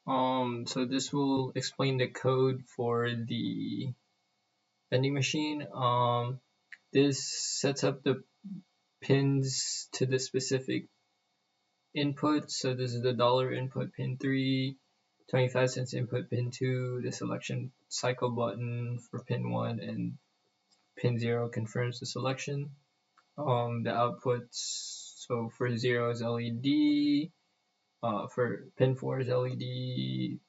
So this will explain the code for the vending machine. This sets up the pins to the specific input. So this is the dollar input pin 3, 25 cents input pin 2, the selection cycle button for pin 1, and pin 0 confirms the selection. The outputs, so for 0 is LED, for pin 4 is LED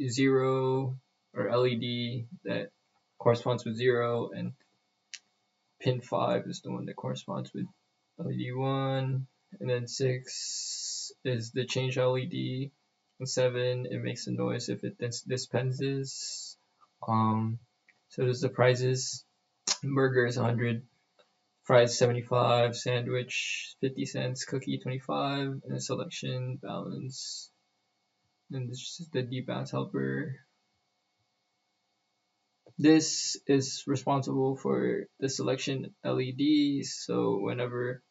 0, or LED that corresponds with 0, and pin 5 is the one that corresponds with LED 1, and then 6 is the change LED, and 7, it makes a noise if it dispenses. So there's the prices. Burger is 100, fries 75, sandwich 50 cents, cookie 25, and a selection balance. And this is the debounce helper. This is responsible for the selection LEDs, so whenever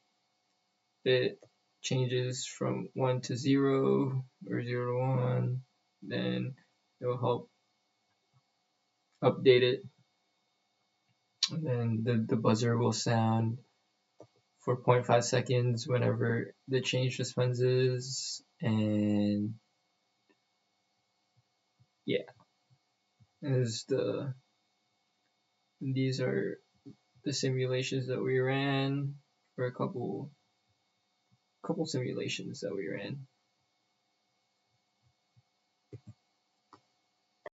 it changes from 1 to 0 or 0 to 1, then it will help update it. And then the buzzer will sound for 0.5 seconds whenever the change dispenses. And yeah, these are the simulations that we ran, for a couple simulations that we ran.